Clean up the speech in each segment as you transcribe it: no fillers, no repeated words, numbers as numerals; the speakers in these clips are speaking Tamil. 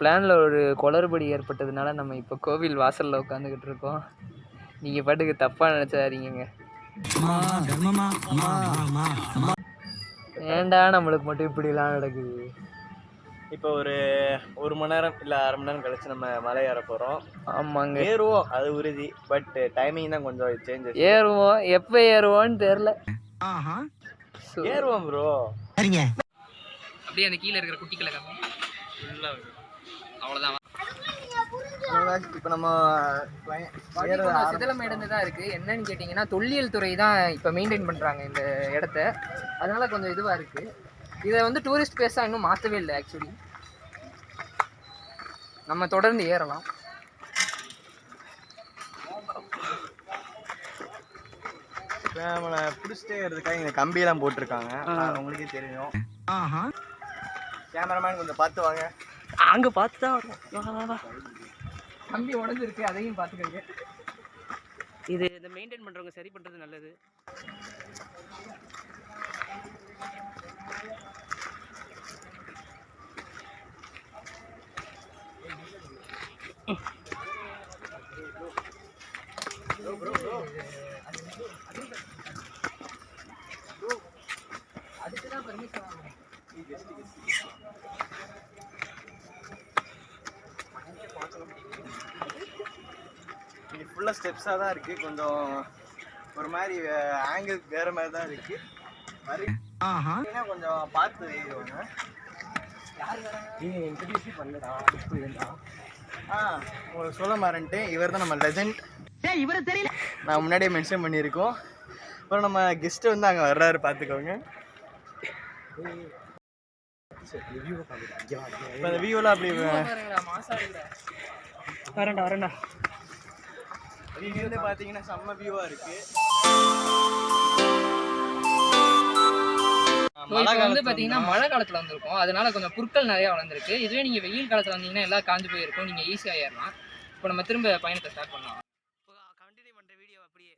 பிளானில் ஒரு குளறுபடி ஏற்பட்டதுனால நம்ம இப்போ கோவில் வாசலில் உட்காந்துக்கிட்டு இருக்கோம். நீங்கள் பாட்டுக்கு தப்பாக நினச்சாதீங்க. ஏண்டா நம்மளுக்கு மட்டும் இப்படிலாம் நடக்குது. இப்போ ஒரு மணி நேரம் இல்லை அரை மணி நேரம் கழிச்சு நம்ம மலை ஏற போகிறோம். ஆமாங்க, ஏறுவோம், அது உறுதி. பட் டைமிங் தான் கொஞ்சம் சேஞ்சஸ். ஏறுவோம், எப்போ ஏறுவோன்னு தெரில. ஏறுவோம் ப்ரோ. சரிங்க. அப்படியே அந்த கீழே இருக்கிற குட்டிகளை அவ்வளோதான். இப்போ நம்ம சிதலமேடு தான் இருக்குது. என்னன்னு கேட்டிங்கன்னா தொல்லியல் துறை தான் இப்போ மெயின்டைன் பண்ணுறாங்க இந்த இடத்த. அதனால கொஞ்சம் இதுவாக இருக்குது. இதை வந்து டூரிஸ்ட் பிளேஸாக இன்னும் மாற்றவே இல்லை. ஆக்சுவலி நம்ம தொடர்ந்து ஏறலாம். நம்மளை பிடிச்சிட்டே ஏறதுக்காக இங்கே கம்பியெல்லாம் போட்டிருக்காங்க, உங்களுக்கே தெரியும். கேமராமேன் கொஞ்சம் பார்த்து வாங்க. அங்கே பார்த்து தான் வரும். கம்பி உடஞ்சிருக்கு, அதையும் பார்த்துக்கோங்க. இது இந்த மெயின்டைன் பண்ணுறவங்க சரி பண்ணுறது நல்லது. அதுக்குதான் பர்மிஷன் வாங்கணும். இது ஃபுல்லாக ஸ்டெப்ஸாக தான் இருக்குது. கொஞ்சம் ஒரு மாதிரி ஆங்கிள் வேறு மாதிரி தான் இருக்குது. கொஞ்சம் பார்த்து ஏறுவாங்க. இன்ட்ரடியூஸே பண்ணடா. உங்களுக்கு சொல்ல மாறேன்ட்டு, இவர் தான் நம்ம லெஜண்ட். இவரை தெரியல, நான் முன்னாடியே மென்ஷன் பண்ணியிருக்கோம். அப்புறம் நம்ம கெஸ்ட்டு வந்து அங்கே வர்றாரு, பார்த்துக்கோங்க. அந்த வியூலாம் அப்படி வரேன்டா. இங்கேருந்து பார்த்தீங்கன்னா செம்ம வியூவாக இருக்குது. வந்து பார்த்தீங்கன்னா மழை காலத்தில் வந்திருக்கும், அதனால கொஞ்சம் புற்கள் நிறையா வளர்ந்துருக்கு. இதுவே நீங்கள் வெயில் காலத்தில் வந்தீங்கன்னா எல்லாம் காஞ்சு போயிருக்கும், நீங்கள் ஈஸியாக ஏறலாம். இப்போ நம்ம திரும்ப பயணத்தை ஸ்டார்ட் பண்ணலாம். கண்டினியூ பண்ணுற வீடியோ அப்படியே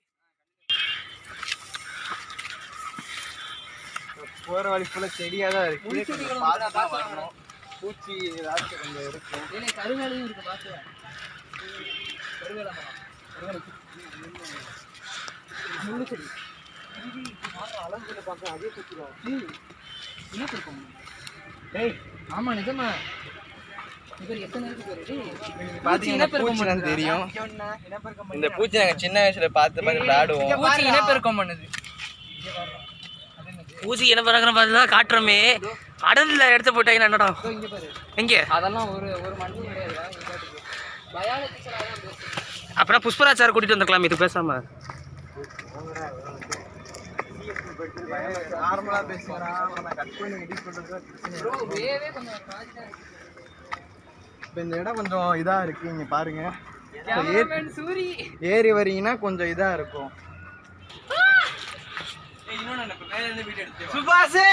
போகிற வழி ஃபுல்லாக செடியாக தான் இருக்குது. வரணும், பூச்சி ஏதாச்சும் கொஞ்சம் இருக்கும். கருவேலையும் இருக்குது, பார்த்து கருவேலை முள்ளு செடி அலங்குல பார்க்க அதே சுற்றிடும். ஆமா நிஜமா. தெரியும் இந்த பூச்சி நாங்கள் சின்ன வயசுல பார்த்து விளையாடுவோம். இனப்பெருக்கம் பண்ணுது. பூச்சி இனப்பெருக்கம் பார்த்து தான் காட்டுறோமே. அடல்ல எடுத்து போட்டாங்க என்னடா எங்கே? அதெல்லாம் ஒரு மண்ணு கிடையாது. அப்புறம் புஷ்பராஜ் சார் கூட்டிட்டு வந்துருக்கலாம் இது பேசாம. நார்மலா பேசுறேன். இந்த இடம் கொஞ்சம் இதா இருக்கு, இங்க பாருங்க. ஏறி வரீங்கன்னா கொஞ்சம் இதா இருக்கும். சுபாஷே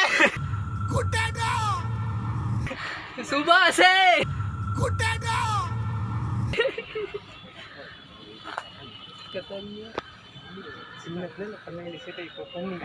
சின்ன பிள்ளைல பண்ண விஷயத்தை இப்போ பண்ணி